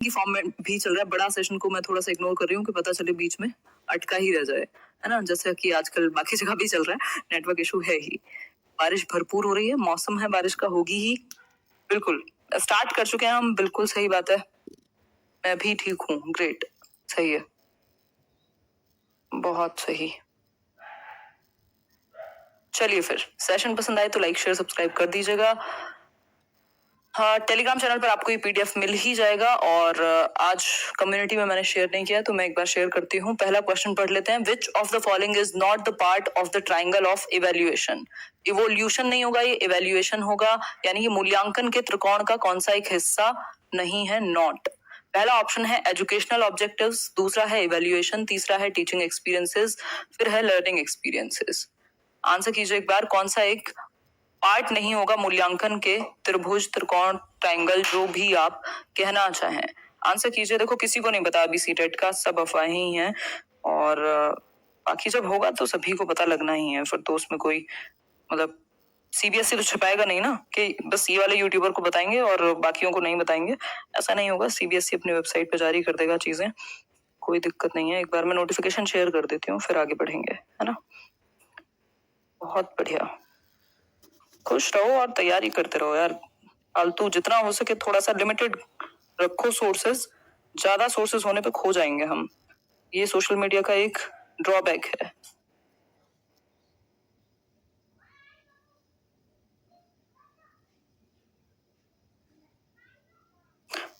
की फॉर्म में भी चल रहा है। बड़ा सेशन को मैं थोड़ा सा इग्नोर कर रही हूँ कि पता चले बीच में अटका ही रह जाए, है ना, जैसे कि आजकल बाकी जगह भी चल रहा है, नेटवर्क इशू है ही। बारिश भरपूर हो रही है, मौसम है बारिश का, होगी ही। बिल्कुल स्टार्ट कर चुके हैं हम, बिल्कुल सही बात है। मैं भी ठीक हूँ, ग्रेट, सही है, बहुत सही। चलिए फिर, सेशन पसंद आए तो लाइक शेयर सब्सक्राइब कर दीजिएगा। हाँ, टेलीग्राम चैनल पर आपको ये पीडीएफ मिल ही जाएगा, और आज कम्युनिटी में मैंने शेयर नहीं किया तो मैं एक बार शेयर करती हूँ। पहला क्वेश्चन पढ़ लेते हैं। विच of the following is not the part of the triangle of evaluation? Evolution नहीं होगा, ये इवेल्युएशन होगा, यानी कि मूल्यांकन के त्रिकोण का कौन सा एक हिस्सा नहीं है? नॉट। पहला ऑप्शन है एजुकेशनल ऑब्जेक्टिव्स, दूसरा है इवेल्युएशन, तीसरा है टीचिंग एक्सपीरियंसेस, फिर है लर्निंग एक्सपीरियंसेस। आंसर कीजिए एक बार, कौन सा एक पार्ट नहीं होगा मूल्यांकन के त्रिभुज, त्रिकोण, ट्रायंगल, जो भी आप कहना चाहें। आंसर कीजिए। देखो, किसी को नहीं पता अभी सीटेट का, सब अफवाहें ही हैं, और बाकी जब होगा तो सभी को पता लगना ही है। फिर तो उसमें कोई मतलब सीबीएसई तो छुपाएगा नहीं ना कि बस ये वाले यूट्यूबर को बताएंगे और बाकियों को नहीं बताएंगे। ऐसा नहीं होगा, सीबीएसई अपनी वेबसाइट पर जारी कर देगा चीजें, कोई दिक्कत नहीं है। एक बार मैं नोटिफिकेशन शेयर कर देती हूँ, फिर आगे बढ़ेंगे, है ना। बहुत बढ़िया, खुश रहो और तैयारी करते रहो यार। फालतू जितना हो सके थोड़ा सा लिमिटेड रखो सोर्सेस, ज्यादा सोर्सेस होने पे खो जाएंगे हम। ये सोशल मीडिया का एक ड्रॉबैक है।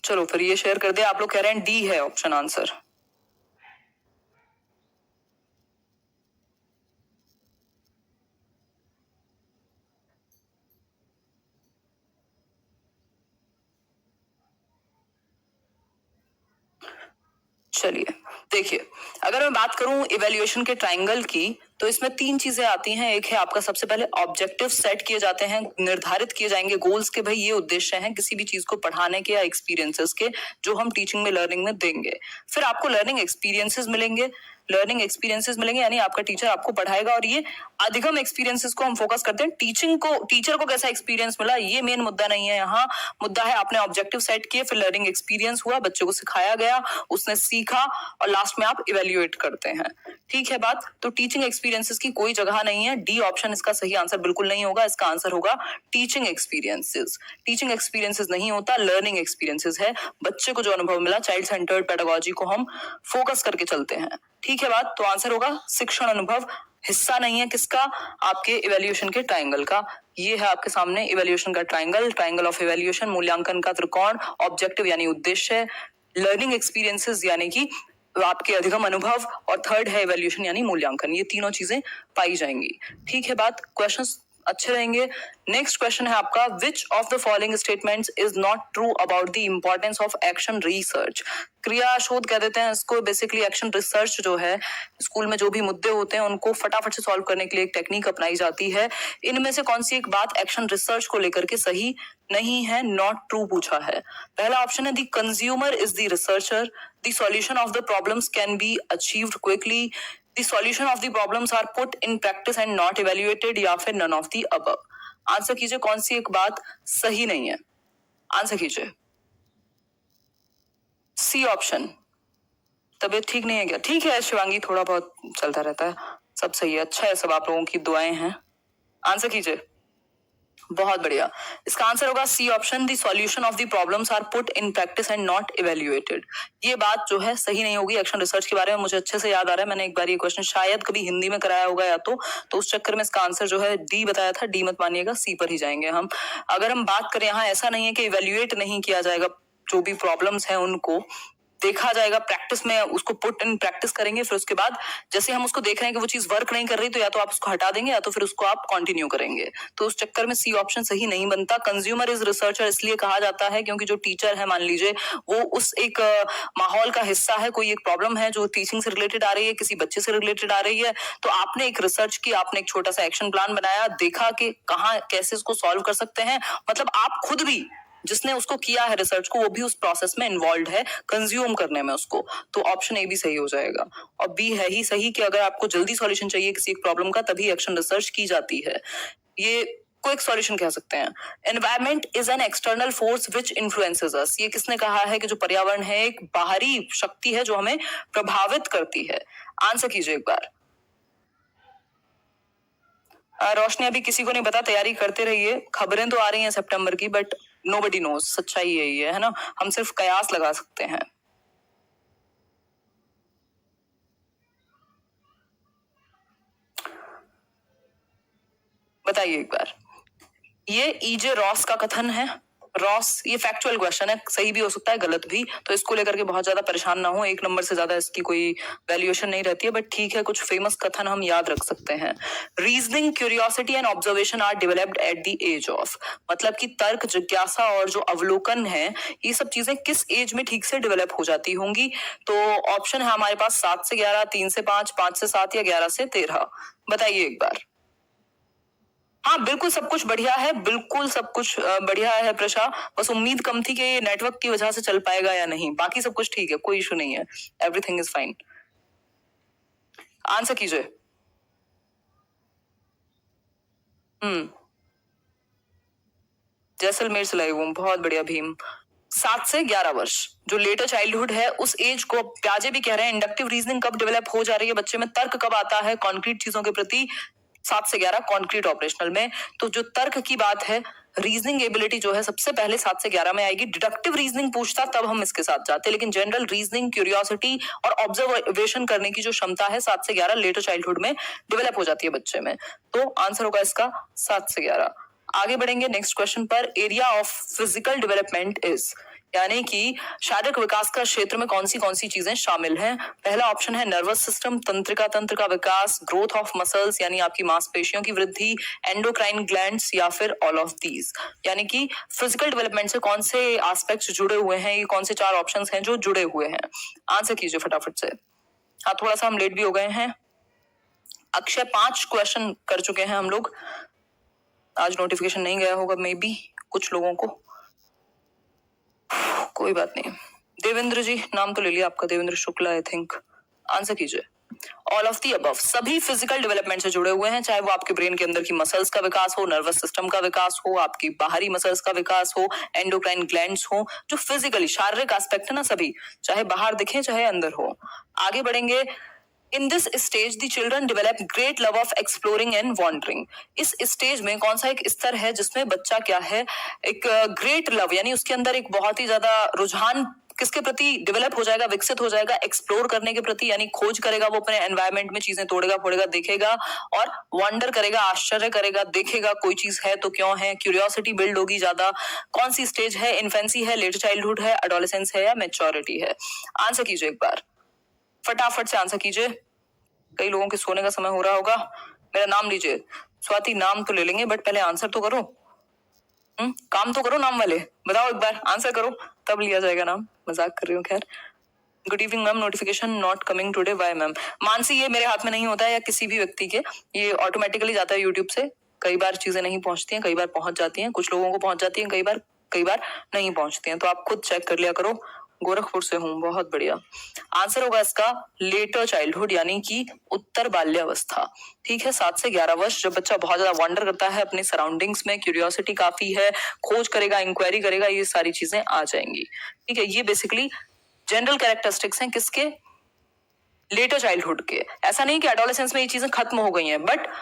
चलो फिर ये शेयर कर दिया। आप लोग कह रहे हैं डी है ऑप्शन आंसर। चलिए देखिए, अगर मैं बात करूं इवेल्युएशन के ट्रायंगल की, तो इसमें तीन चीजें आती हैं। एक है आपका, सबसे पहले ऑब्जेक्टिव सेट किए जाते हैं, निर्धारित किए जाएंगे गोल्स के, भाई ये उद्देश्य हैं किसी भी चीज को पढ़ाने के या एक्सपीरियंसेस के, जो हम टीचिंग में, लर्निंग में देंगे। फिर आपको लर्निंग एक्सपीरियंसेस मिलेंगे, यानी आपका टीचर आपको पढ़ाएगा, और ये अधिगम एक्सपीरियंसेस को हम फोकस करते हैं। टीचर को कैसा एक्सपीरियंस मिला, ये मेन मुद्दा नहीं है यहाँ। मुद्दा है आपने ऑब्जेक्टिव सेट किए, फिर लर्निंग एक्सपीरियंस हुआ, बच्चों को सिखाया गया, उसने सीखा, और लास्ट में आप इवेल्युएट करते हैं। ठीक है बात। तो टीचिंग एक्सपीरियंसेस की कोई जगह नहीं है। डी ऑप्शन इसका सही आंसर बिल्कुल नहीं होगा। इसका आंसर होगा टीचिंग एक्सपीरियंसेस। टीचिंग एक्सपीरियंसेस नहीं होता, लर्निंग एक्सपीरियंसेस है। बच्चे को जो अनुभव मिला, चाइल्ड सेंटर्ड पेडागोजी को हम फोकस करके चलते हैं। ठीक है बात। तो आंसर होगा शिक्षण अनुभव, हिस्सा नहीं है किसका, आपके इवेल्युएशन के ट्रायंगल का। ये है आपके सामने इवेल्युएशन का ट्रायंगल, ट्रायंगल ऑफ इवेल्युएशन, मूल्यांकन का त्रिकोण, ऑब्जेक्टिव यानी उद्देश्य, लर्निंग एक्सपीरियंसेस यानी कि आपके अधिगम अनुभव, और थर्ड है इवेल्युएशन यानी मूल्यांकन। ये तीनों चीजें पाई जाएंगी। ठीक है बात। क्वेश्चंस अच्छे रहेंगे। नेक्स्ट क्वेश्चन है आपका, विच of the following statements is not true about the importance of action research? क्रिया शोध कह देते हैं इसको। बेसिकली एक्शन रिसर्च जो है, स्कूल में जो भी मुद्दे होते हैं उनको फटाफट से सॉल्व करने के लिए एक टेक्निक अपनाई जाती है। इनमें से कौन सी एक बात एक्शन रिसर्च को लेकर के सही नहीं है, नॉट ट्रू पूछा है? पहला ऑप्शन है, the consumer is the researcher, the solution of the problems can be achieved quickly, the solution of the problems are put in practice and not evaluated, या फिर none of the above। Answer कीजिए, कौन सी एक बात सही नहीं है? Answer कीजिए। C option. तबीयत ठीक नहीं है क्या? ठीक है शिवांगी, थोड़ा बहुत चलता रहता है, सब सही है, अच्छा है, सब आप लोगों की दुआएं हैं। आंसर कीजिए। बहुत बढ़िया। इसका आंसर होगा C option, the solution of the problems are put in practice and not evaluated. ये बात जो है सही नहीं होगी। एक्शन रिसर्च के बारे में मुझे अच्छे से याद आ रहा है, मैंने एक बार ये क्वेश्चन शायद कभी हिंदी में कराया होगा या तो उस चक्कर में इसका आंसर जो है डी बताया था। डी मत मानिएगा, सी पर ही जाएंगे हम। अगर हम बात करें, यहाँ ऐसा नहीं है कि इवेल्युएट नहीं किया जाएगा, जो भी प्रॉब्लम्स है उनको देखा जाएगा, प्रैक्टिस में उसको पुट इन प्रैक्टिस करेंगे, फिर उसके बाद जैसे हम उसको देख रहे हैं कि वो चीज वर्क नहीं कर रही, तो या तो आप उसको हटा देंगे या तो फिर उसको आप कंटिन्यू करेंगे। तो उस चक्कर में सी ऑप्शन सही नहीं बनता। कंज्यूमर इज रिसर्चर इसलिए कहा जाता है क्योंकि जो टीचर है, मान लीजिए वो उस एक माहौल का हिस्सा है, कोई एक प्रॉब्लम है जो टीचिंग से रिलेटेड आ रही है, किसी बच्चे से रिलेटेड आ रही है, तो आपने एक रिसर्च की, आपने एक छोटा सा एक्शन प्लान बनाया, देखा कि कहाँ कैसे इसको सॉल्व कर सकते हैं। मतलब आप खुद भी, जिसने उसको किया है रिसर्च को, वो भी उस प्रोसेस में इन्वॉल्व है, कंज्यूम करने में उसको। तो ऑप्शन ए भी सही हो जाएगा। और बी है ही सही कि अगर आपको जल्दी सॉल्यूशन चाहिए किसी एक प्रॉब्लम का, तभी एक्शन रिसर्च की जाती है। ये को एक सॉल्यूशन कह सकते हैं। Environment is an external force which influences us. ये किसने कहा है कि जो पर्यावरण है एक बाहरी शक्ति है जो हमें प्रभावित करती है। आंसर कीजिए एक बार। रोशनी अभी किसी को नहीं पता, तैयारी करते रहिए। खबरें तो आ रही हैं सितंबर की, बट नोबडी नोज, सच्चाई यही है ना, हम सिर्फ कयास लगा सकते हैं। बताइए एक बार। ये ईजे रॉस का कथन है। रॉस, ये फैक्चुअल क्वेश्चन है, सही भी हो सकता है गलत भी, तो इसको लेकर के बहुत ज्यादा परेशान ना हो। 1 नंबर से ज्यादा इसकी कोई वैल्यूएशन नहीं रहती है, बट ठीक है, कुछ फेमस कथन हम याद रख सकते हैं। Reasoning, curiosity and observation are developed at the age of. मतलब कि तर्क, जिज्ञासा और जो अवलोकन है, ये सब चीजें किस एज में ठीक से डेवलप हो जाती होंगी? तो ऑप्शन है हमारे पास 7 से 11, 3 से 5, 5 से 7 या 11 से 13। बताइए एक बार। हाँ बिल्कुल, सब कुछ बढ़िया है, बिल्कुल सब कुछ बढ़िया है प्रशा। बस उम्मीद कम थी कि ये नेटवर्क की वजह से चल पाएगा या नहीं, बाकी सब कुछ ठीक है, कोई इशू नहीं है, एवरीथिंग इज फाइन। आंसर कीजिए। जैसलमेर से लाई हूँ, बहुत बढ़िया भीम। 7 से 11 वर्ष जो लेटर चाइल्डहुड है, उस एज को प्याजे भी कह रहे हैं। इंडक्टिव रीजनिंग कब डेवलप हो जा रही है बच्चे में, तर्क कब आता है कॉन्क्रीट चीजों के प्रति, 7 से 11 कॉन्क्रीट ऑपरेशनल में। तो जो तर्क की बात है, रीजनिंग एबिलिटी जो है सबसे पहले 7 से 11 में आएगी। डिडक्टिव रीजनिंग पूछता तब हम इसके साथ जाते, लेकिन जनरल रीजनिंग, क्यूरियोसिटी और ऑब्जर्वेशन करने की जो क्षमता है 7 से 11 लेटर चाइल्डहुड में डेवलप हो जाती है बच्चे में। तो आंसर होगा इसका 7 से 11। आगे बढ़ेंगे नेक्स्ट क्वेश्चन पर। Area of physical development is, यानी कि शारीरिक विकास का क्षेत्र में कौन सी चीजें शामिल हैं? पहला ऑप्शन है नर्वस सिस्टम, तंत्रिका तंत्र का विकास, ग्रोथ ऑफ मसल्स यानी आपकी मांसपेशियों की वृद्धि, एंडोक्राइन ग्लैंड्स, या फिर ऑल ऑफ दीज। यानी कि फिजिकल डेवलपमेंट से कौन से एस्पेक्ट्स जुड़े हुए हैं, ये कौन से 4 ऑप्शंस हैं जो जुड़े हुए हैं? आंसर कीजिए फटाफट से। हाँ, थोड़ा सा हम लेट भी हो गए हैं। अक्षय 5 क्वेश्चन कर चुके हैं हम लोग। आज नोटिफिकेशन नहीं गया होगा मे बी कुछ लोगों को, कोई बात नहीं। देवेंद्र जी, नाम तो ले लिया आपका, Devendra Shukla I think. Answer कीजिए। ऑल ऑफ दी अबव, सभी फिजिकल डेवलपमेंट से जुड़े हुए हैं, चाहे वो आपके ब्रेन के अंदर की मसल्स का विकास हो, नर्वस सिस्टम का विकास हो, आपकी बाहरी मसल्स का विकास हो, एंडोक्राइन ग्लैंड्स हो, जो फिजिकली शारीरिक एस्पेक्ट है ना, सभी, चाहे बाहर दिखे चाहे अंदर हो। आगे बढ़ेंगे। In this stage the children develop great love of exploring and wondering. इस स्टेज में कौन सा एक स्तर है जिसमें बच्चा क्या है, एक ग्रेट लव, यानी उसके अंदर एक बहुत ही ज्यादा रुझान किसके प्रति डेवलप हो जाएगा, विकसित हो जाएगा? एक्सप्लोर करने के प्रति, यानी खोज करेगा वो अपने एनवायरमेंट में, चीजें तोड़ेगा फोड़ेगा देखेगा, और वंडर करेगा, आश्चर्य करेगा, देखेगा कोई चीज है तो क्यों है, क्यूरियोसिटी बिल्ड होगी ज्यादा। कौन सी स्टेज है? इन्फेंसी है, लेटर चाइल्डहुड है, एडोलेसेंस है, या मैच्योरिटी है? आंसर कीजिए एक बार, फटाफट से आंसर कीजिए। कई लोगों के सोने का समय हो रहा होगा। मेरा नाम लीजिए। स्वाति, नाम तो ले लेंगे बट पहले आंसर तो करो। काम तो करो नाम वाले, बताओ एक बार, आंसर करो तब लिया जाएगा नाम। मजाक कर रही हूँ खैर। Good evening ma'am, notification not coming today, why ma'am? Mansi, ये मेरे हाथ में नहीं होता है या किसी भी व्यक्ति के, ये ऑटोमेटिकली जाता है यूट्यूब से। कई बार चीजें नहीं पहुंचती हैं, कई बार पहुंच जाती हैं, कुछ लोगों को पहुंच जाती हैं, कई बार नहीं पहुंचती हैं, तो आप खुद चेक कर लिया करो। गोरखपुर से हूँ, बहुत बढ़िया। आंसर होगा इसका लेटर चाइल्डहुड, यानी कि उत्तर बाल्यावस्था। ठीक है, 7 से 11 वर्ष, जब बच्चा बहुत ज्यादा वंडर करता है अपने सराउंडिंग्स में, क्यूरियोसिटी काफी है, खोज करेगा, इंक्वायरी करेगा, ये सारी चीजें आ जाएंगी। ठीक है, ये बेसिकली जनरल कैरेक्टरिस्टिक्स हैं किसके? लेटर चाइल्डहुड के। ऐसा नहीं कि एडोलेसेंस में ये चीजें खत्म हो गई हैं, बट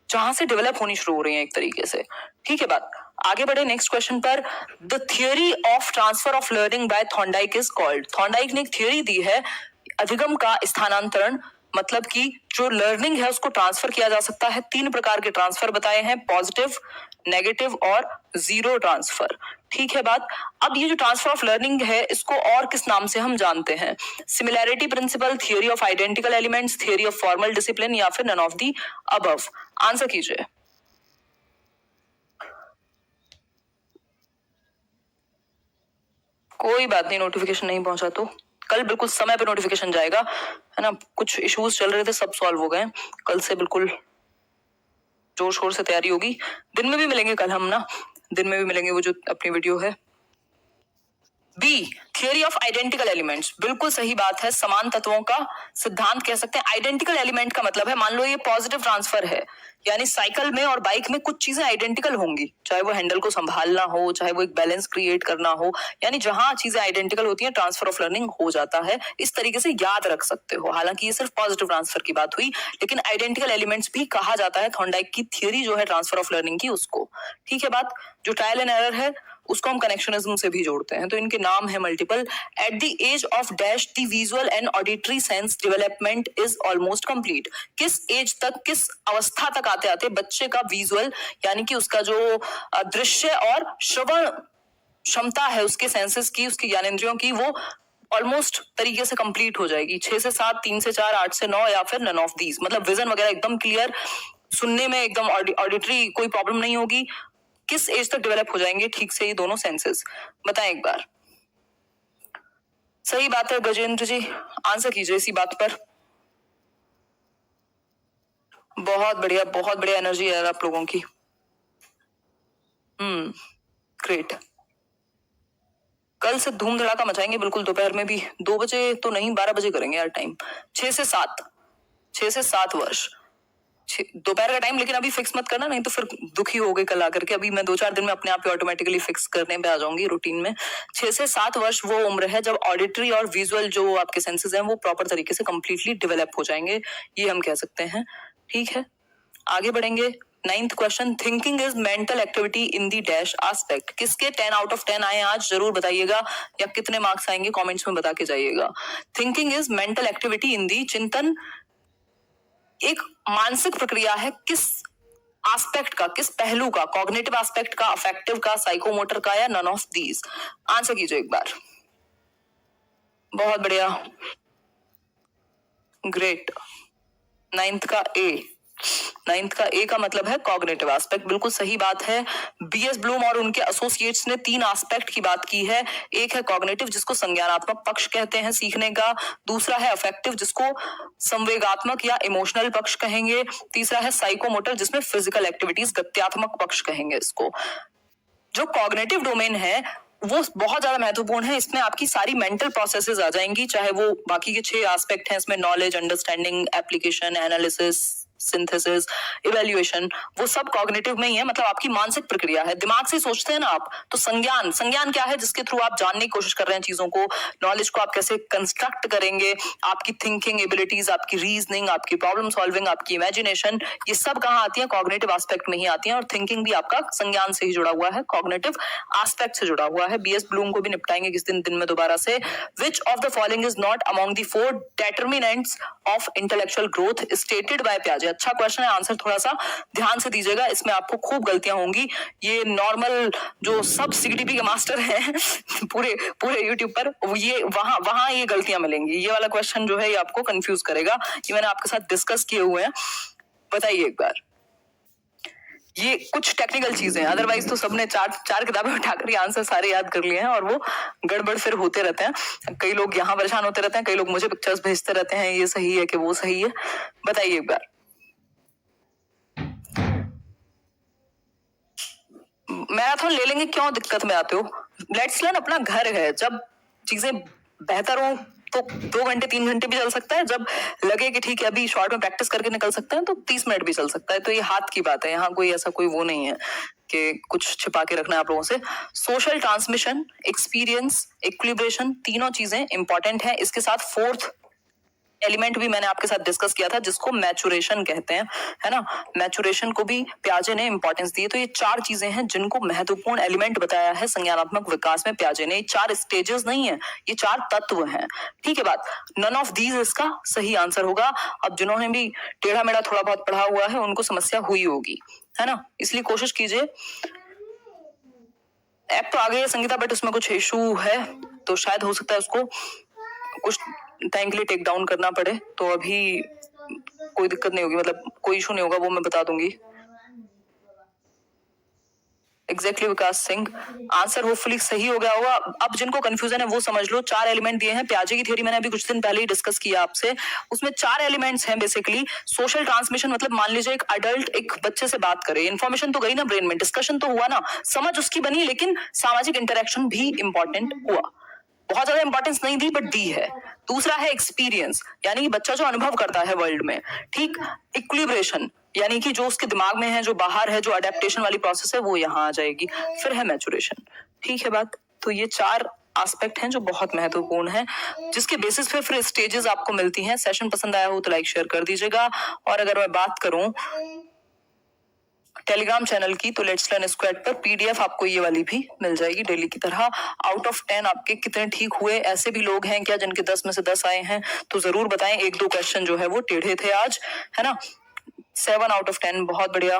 जहां से डेवलप होनी शुरू हो रही है एक तरीके से। ठीक है बात, आगे बढ़े नेक्स्ट क्वेश्चन पर। The theory of transfer of learning by Thorndike is called. Thorndike ने एक थियोरी दी है अधिगम का स्थानांतरण, मतलब कि जो लर्निंग है उसको ट्रांसफर किया जा सकता है। 3 प्रकार के ट्रांसफर बताए हैं, पॉजिटिव, नेगेटिव और जीरो ट्रांसफर। ठीक है बात। अब ये जो ट्रांसफर ऑफ लर्निंग है, इसको और किस नाम से हम जानते हैं? Similarity principle, theory of identical elements, theory of formal discipline, या फिर none of the above? Answer कीजिए। कोई बात नहीं, नोटिफिकेशन नहीं पहुंचा तो कल बिल्कुल समय पे नोटिफिकेशन जाएगा, है ना। कुछ इश्यूज चल रहे थे, सब सॉल्व हो गए। कल से बिल्कुल जोर शोर से तैयारी होगी। दिन में भी मिलेंगे कल हम ना, दिन में भी मिलेंगे, वो जो अपनी वीडियो है B theory of identical elements, बिल्कुल सही बात है, समान तत्वों का सिद्धांत कह सकते हैं। आइडेंटिकल एलिमेंट का मतलब है, मान लो ये पॉजिटिव ट्रांसफर है, यानी साइकिल में और बाइक में कुछ चीजें आइडेंटिकल होंगी, चाहे वो हैंडल को संभालना हो, चाहे वो एक बैलेंस क्रिएट करना हो, यानी जहां चीजें आइडेंटिकल होती हैं ट्रांसफर ऑफ लर्निंग हो जाता है। इस तरीके से याद रख सकते हो। हालांकि ये सिर्फ पॉजिटिव ट्रांसफर की बात हुई, लेकिन आइडेंटिकल एलिमेंट्स भी कहा जाता है थॉर्नडाइक की थियरी जो है ट्रांसफर ऑफ लर्निंग की, उसको। ठीक है बात। जो ट्रायल एंड एरर है उसको हम कनेक्शनिज्म से भी जोड़ते हैं, तो इनके नाम है multiple. At the age of dash the visual and auditory sense development is almost complete. किस एज तक, किस अवस्था तक आते आते बच्चे का विजुअल यानी कि उसका जो दृश्य और श्रवण क्षमता है उसके सेंसेस की, उसकी ज्ञानेंद्रियों की, वो ऑलमोस्ट तरीके से कंप्लीट हो जाएगी। 6 से 7, 3 से 4, 8 से 9 या फिर नन ऑफ दीज। मतलब विजन वगैरह एकदम क्लियर, सुनने में एकदम ऑडिटरी कोई प्रॉब्लम नहीं होगी। किस एज तक डेवलप हो जाएंगे ठीक से ये दोनों सेंसेस, बताएं एक बार। सही बात है गजेंद्र जी, आंसर कीजिए इसी बात पर। बहुत बढ़िया एनर्जी है आप लोगों की। ग्रेट। कल से धूम धड़ाका मचाएंगे बिल्कुल, दोपहर में भी 2 बजे तो नहीं, 12 बजे करेंगे यार टाइम। 6 से 7 वर्ष दोपहर का टाइम, लेकिन अभी फिक्स मत करना, नहीं तो फिर दुखी हो गए कल आकर के। अभी मैं 2-4 दिन में अपने आप ही ऑटोमेटिकली फिक्स करने पे आ जाऊंगी रूटीन में। 6 से 7 वर्ष वो उम्र है जब ऑडिटरी और विजुअल जो आपके सेंसेस हैं वो प्रॉपर तरीके से कंप्लीटली डेवलप हो जाएंगे, ये हम कह सकते हैं। ठीक है, आगे बढ़ेंगे। 9th question, thinking is mental activity in the dash aspect. किसके 10 आउट ऑफ 10 आए आज जरूर बताइएगा, या कितने मार्क्स आएंगे कमेंट्स में बता के जाइएगा। Thinking is mental activity in the, चिंतन एक मानसिक प्रक्रिया है, किस एस्पेक्ट का, किस पहलू का, कॉग्निटिव एस्पेक्ट का, अफेक्टिव का, साइकोमोटर का, या नन ऑफ दीज। आंसर कीजिए एक बार। बहुत बढ़िया, ग्रेट। 9th का ए का मतलब है कॉग्निटिव एस्पेक्ट, बिल्कुल सही बात है। बीएस ब्लूम और उनके एसोसिएट्स ने 3 एस्पेक्ट की बात की है। एक है कॉग्निटिव जिसको संज्ञानात्मक पक्ष कहते हैं सीखने का, दूसरा है अफेक्टिव जिसको संवेगात्मक या इमोशनल पक्ष कहेंगे, तीसरा है साइकोमोटर जिसमें फिजिकल एक्टिविटीज गत्यात्मक पक्ष कहेंगे इसको। जो कॉग्निटिव डोमेन है वो बहुत ज्यादा महत्वपूर्ण है, इसमें आपकी सारी मेंटल प्रोसेसेस आ जाएंगी, चाहे वो बाकी के 6 एस्पेक्ट हैं इसमें, knowledge, understanding, application, analysis, synthesis, evaluation, वो सब कॉग्निटिव में ही है। मतलब आपकी मानसिक प्रक्रिया है, दिमाग से सोचते हैं ना आप, तो संज्ञान क्या है, जिसके थ्रू आप जानने की कोशिश कर रहे हैं चीजों को, नॉलेज को आप कैसे कंस्ट्रक्ट करेंगे, आपकी थिंकिंग एबिलिटीज, आपकी रीजनिंग, आपकी प्रॉब्लम सॉल्विंग, आपकी इमेजिनेशन, ये सब कहाँ आती है, कॉग्निटिव एस्पेक्ट में ही आती है। और थिंकिंग भी आपका संज्ञान से ही जुड़ा हुआ है, कॉग्निटिव एस्पेक्ट से जुड़ा हुआ है। बीएस ब्लूम को भी निपटाएंगे किस दिन में दोबारा से। Which of the following is not among the 4 determinants of intellectual growth stated by पियाजे। अच्छा क्वेश्चन है, आंसर थोड़ा सा ध्यान से दीजिएगा, इसमें आपको खूब गलतियां होंगी। ये नॉर्मल जो सब सीडीपी के मास्टर हैं पूरे यूट्यूब पर, ये वहां ये गलतियां मिलेंगी। ये वाला क्वेश्चन जो है ये आपको कंफ्यूज करेगा, ये मैंने आपके साथ डिस्कस किए हुए हैं। बताइए एक बार, ये कुछ टेक्निकल चीजें हैं, अदरवाइज तो सबने चार किताबें उठाकर ये आंसर सारे याद कर लिए हैं, और वो गड़बड़ फिर होते रहते हैं। कई लोग यहाँ परेशान होते रहते हैं, कई लोग मुझे पिक्चर्स भेजते रहते हैं, ये सही है कि वो सही है। बताइए एक बार। मैराथन ले लेंगे, क्यों दिक्कत में आते हो? लेट्स लर्न अपना घर है, जब चीजें बेहतर हो तो 2 घंटे 3 घंटे भी चल सकता है, जब लगे कि ठीक है अभी शॉर्ट में प्रैक्टिस करके निकल सकते हैं तो 30 मिनट भी चल सकता है। तो ये हाथ की बात है, यहाँ कोई ऐसा कोई वो नहीं है कि कुछ छिपा के रखना है आप लोगों से। सोशल ट्रांसमिशन, एक्सपीरियंस, इक्विलिब्रेशन, तीनों चीजें इंपॉर्टेंट है। इसके साथ 4th एलिमेंट भी मैंने आपके साथ डिस्कस किया था जिसको मैचुरेशन कहते हैं, है ना। मैचुरेशन को भी पियाजे ने इंपॉर्टेंस दी है। तो ये 4 चीजें हैं जिनको महत्वपूर्ण एलिमेंट बताया है संज्ञानात्मक विकास में पियाजे ने। 4 स्टेजेस नहीं है, ये 4 तत्व हैं। ठीक है बात, नन ऑफ दीज इसका सही आंसर होगा। अब जिन्होंने भी टेढ़ा मेढ़ा थोड़ा बहुत पढ़ा हुआ है उनको समस्या हुई होगी, है ना, इसलिए कोशिश कीजिए। ऐप तो आ गई है संगीता, बट उसमें कुछ इशू है, तो शायद हो सकता है उसको कुछ टाइम के लिए टेक डाउन करना पड़े। तो अभी कोई दिक्कत नहीं होगी, मतलब कोई इशू नहीं होगा, वो मैं बता दूंगी। एग्जैक्टली विकास सिंह, आंसर होपफुली सही हो गया होगा। अब जिनको कंफ्यूजन है वो समझ लो, 4 एलिमेंट दिए हैं। पियाजे की थ्योरी मैंने अभी कुछ दिन पहले ही डिस्कस किया आपसे, उसमें 4 एलिमेंट्स हैं बेसिकली। सोशल ट्रांसमिशन मतलब मान लीजिए एक अडल्ट एक बच्चे से बात करे, इन्फॉर्मेशन तो गई ना ब्रेन में, डिस्कशन तो हुआ ना, समझ उसकी बनी, लेकिन सामाजिक इंटरेक्शन भी इंपॉर्टेंट हुआ। बहुत ज्यादा इंपॉर्टेंस नहीं दी बट दी है। दूसरा है एक्सपीरियंस, यानी कि बच्चा जो अनुभव करता है वर्ल्ड में, ठीक। इक्विलिब्रेशन, यानी कि जो उसके दिमाग में है, जो बाहर है, जो अडेप्टेशन वाली प्रोसेस है, वो यहाँ आ जाएगी। फिर है मैचुरेशन, ठीक है बात। तो ये 4 एस्पेक्ट हैं जो बहुत महत्वपूर्ण हैं, जिसके बेसिस पे फिर स्टेजेस आपको मिलती हैं। सेशन पसंद आया हो तो लाइक शेयर कर दीजिएगा। और अगर मैं बात करूं टेलीग्राम चैनल की, तो लेट्स लर्न स्क्वाड पर पीडीएफ आपको ये वाली भी मिल जाएगी डेली की तरह। आउट ऑफ 10 आपके कितने ठीक हुए? ऐसे भी लोग हैं क्या जिनके 10 में से 10 आए हैं? तो जरूर बताएं। 1-2 क्वेश्चन जो है वो टेढ़े थे आज, है ना। 7 आउट ऑफ 10, बहुत बढ़िया।